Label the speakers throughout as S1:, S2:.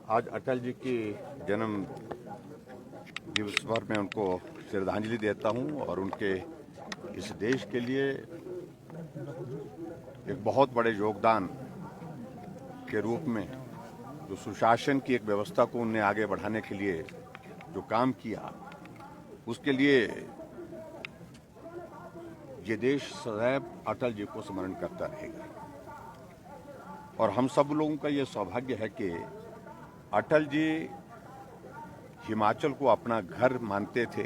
S1: आज अटल जी की जन्म दिवस पर मैं उनको श्रद्धांजलि देता हूं और उनके इस देश के लिए एक बहुत बड़े योगदान के रूप में जो सुशासन की एक व्यवस्था को उन्हें आगे बढ़ाने के लिए जो काम किया, उसके लिए ये देश सदैव अटल जी को स्मरण करता रहेगा। और हम सब लोगों का ये सौभाग्य है कि अटल जी हिमाचल को अपना घर मानते थे।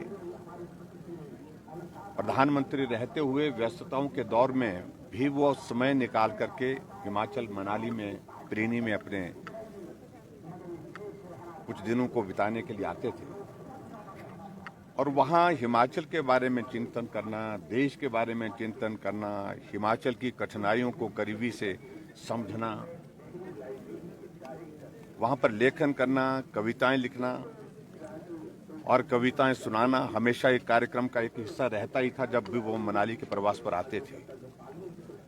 S1: प्रधानमंत्री रहते हुए व्यस्तताओं के दौर में भी वो समय निकाल करके हिमाचल मनाली में प्रीनी में अपने कुछ दिनों को बिताने के लिए आते थे और वहाँ हिमाचल के बारे में चिंतन करना, देश के बारे में चिंतन करना, हिमाचल की कठिनाइयों को करीबी से समझना, वहाँ पर लेखन करना, कविताएं लिखना और कविताएं सुनाना हमेशा एक कार्यक्रम का एक हिस्सा रहता ही था जब भी वो मनाली के प्रवास पर आते थे।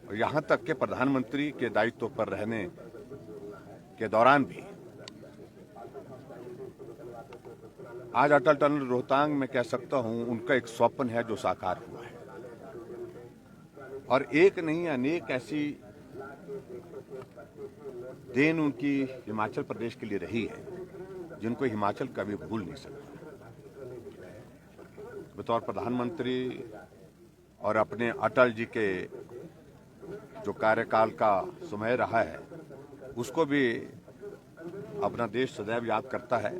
S1: और यहाँ तक कि प्रधानमंत्री के दायित्व पर रहने के दौरान भी आज अटल टनल रोहतांग में कह सकता हूं उनका एक स्वप्न है जो साकार हुआ है। और एक नहीं अनेक ऐसी देन उनकी हिमाचल प्रदेश के लिए रही है जिनको हिमाचल कभी भूल नहीं सकता। बतौर प्रधानमंत्री और अपने अटल जी के जो कार्यकाल का समय रहा है उसको भी अपना देश सदैव याद करता है।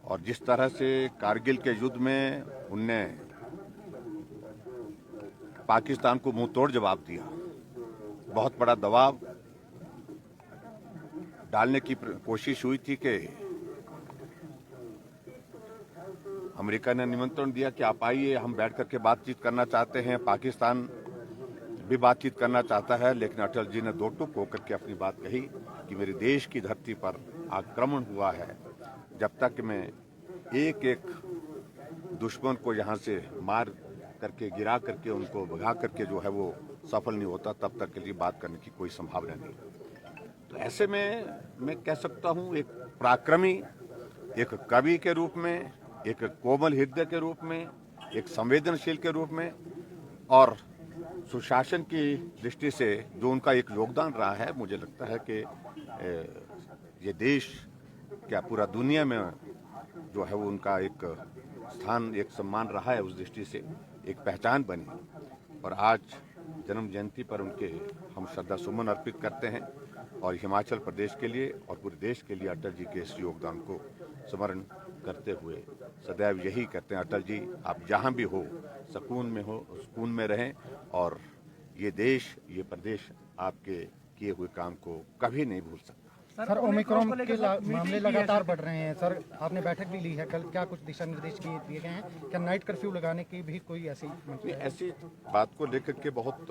S1: और जिस तरह से कारगिल के युद्ध में उनने पाकिस्तान को मुंह तोड़ जवाब दिया, बहुत बड़ा दबाव डालने की कोशिश हुई थी कि अमेरिका ने निमंत्रण दिया कि आप आइए, हम बैठ करके बातचीत करना चाहते हैं, पाकिस्तान भी बातचीत करना चाहता है। लेकिन अटल जी ने दो टूक होकर के अपनी बात कही कि मेरे देश की धरती पर आक्रमण हुआ है, जब तक मैं एक एक दुश्मन को यहाँ से मार करके गिरा करके उनको भगा करके जो है वो सफल नहीं होता, तब तक के लिए बात करने की कोई संभावना नहीं। तो ऐसे में मैं कह सकता हूँ एक पराक्रमी, एक कवि के रूप में, एक कोमल हृदय के रूप में, एक संवेदनशील के रूप में और सुशासन की दृष्टि से जो उनका एक योगदान रहा है, मुझे लगता है कि ये देश क्या पूरा दुनिया में जो है वो उनका एक स्थान, एक सम्मान रहा है। उस दृष्टि से एक पहचान बनी और आज जन्म जयंती पर उनके हम श्रद्धा सुमन अर्पित करते हैं और हिमाचल प्रदेश के लिए और पूरे देश के लिए अटल जी के इस योगदान को स्मरण करते हुए सदैव यही कहते हैं, अटल जी आप जहाँ भी हो सुकून में रहें और ये देश, ये प्रदेश आपके किए हुए काम को कभी नहीं भूल सकता।
S2: सर, ओमिक्रॉन के मामले लगातार बढ़ रहे हैं। सर, आपने बैठक भी ली है कल, क्या कुछ दिशा निर्देश दिए गए हैं? क्या नाइट कर्फ्यू लगाने की भी कोई ऐसी
S1: बात को लेकर के बहुत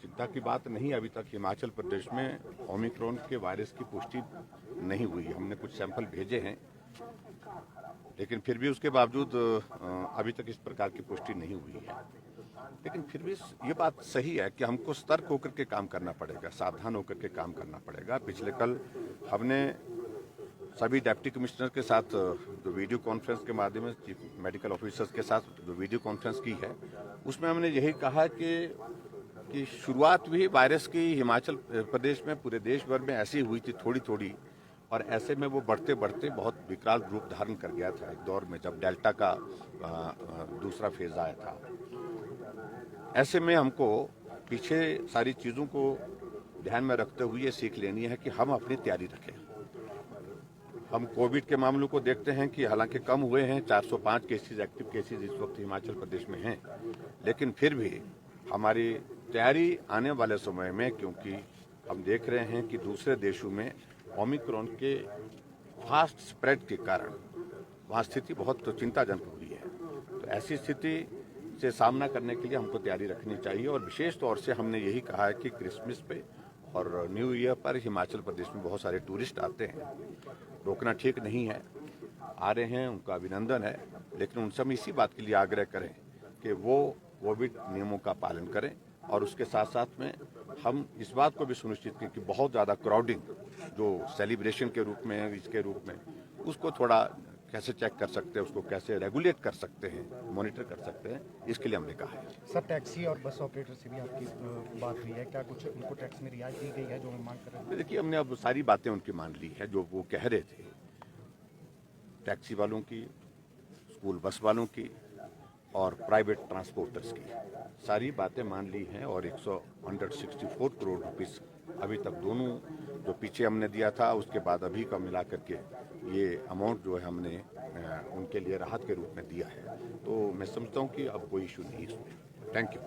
S1: चिंता की बात नहीं। अभी तक हिमाचल प्रदेश में ओमिक्रॉन के वायरस की पुष्टि नहीं हुई। हमने कुछ सैंपल भेजे हैं लेकिन फिर भी उसके बावजूद अभी तक इस प्रकार की पुष्टि नहीं हुई है। लेकिन फिर भी ये बात सही है कि हमको सतर्क होकर के काम करना पड़ेगा, सावधान होकर के काम करना पड़ेगा। पिछले कल हमने सभी डिप्टी कमिश्नर के साथ जो वीडियो कॉन्फ्रेंस के माध्यम से चीफ मेडिकल ऑफिसर्स के साथ जो वीडियो कॉन्फ्रेंस की है, उसमें हमने यही कहा कि शुरुआत भी वायरस की हिमाचल प्रदेश में, पूरे देश भर में ऐसी हुई थी थोड़ी थोड़ी, और ऐसे में वो बढ़ते बढ़ते बहुत विकराल रूप धारण कर गया था एक दौर में जब डेल्टा का दूसरा फेज आया था। ऐसे में हमको पीछे सारी चीज़ों को ध्यान में रखते हुए ये सीख लेनी है कि हम अपनी तैयारी रखें। हम कोविड के मामलों को देखते हैं कि हालांकि कम हुए हैं, 405 केसेस, एक्टिव केसेस इस वक्त हिमाचल प्रदेश में हैं, लेकिन फिर भी हमारी तैयारी आने वाले समय में, क्योंकि हम देख रहे हैं कि दूसरे देशों में ओमिक्रॉन के फास्ट स्प्रेड के कारण वहाँ स्थिति बहुत चिंताजनक हुई है। तो ऐसी स्थिति से सामना करने के लिए हमको तैयारी रखनी चाहिए और विशेष तौर से हमने यही कहा है कि क्रिसमस पे और न्यू ईयर पर हिमाचल प्रदेश में बहुत सारे टूरिस्ट आते हैं, रोकना ठीक नहीं है। आ रहे हैं, उनका अभिनंदन है, लेकिन उनसे हम इसी बात के लिए आग्रह करें कि वो कोविड नियमों का पालन करें और उसके साथ साथ में हम इस बात को भी सुनिश्चित करें कि बहुत ज़्यादा क्राउडिंग जो सेलिब्रेशन के रूप में इसके रूप में उसको थोड़ा कैसे चेक कर सकते हैं, उसको कैसे रेगुलेट कर सकते हैं, मॉनिटर कर सकते हैं, इसके लिए हमने कहा है।
S2: सर टैक्सी और बस ऑपरेटर से भी आपकी बात हुई है, क्या कुछ उनको टैक्स में रियायत दी गई है जो हम मांग कर रहे हैं?
S1: देखिए, हमने अब सारी बातें उनकी मान ली है जो वो कह रहे थे, टैक्सी वालों की, स्कूल बस वालों की और प्राइवेट ट्रांसपोर्टर्स की सारी बातें मान ली हैं और 164 करोड़ रुपीस अभी तक दोनों जो पीछे हमने दिया था उसके बाद अभी का मिला करके ये अमाउंट जो है हमने उनके लिए राहत के रूप में दिया है। तो मैं समझता हूँ कि अब कोई इशू नहीं है इसमें। Thank you.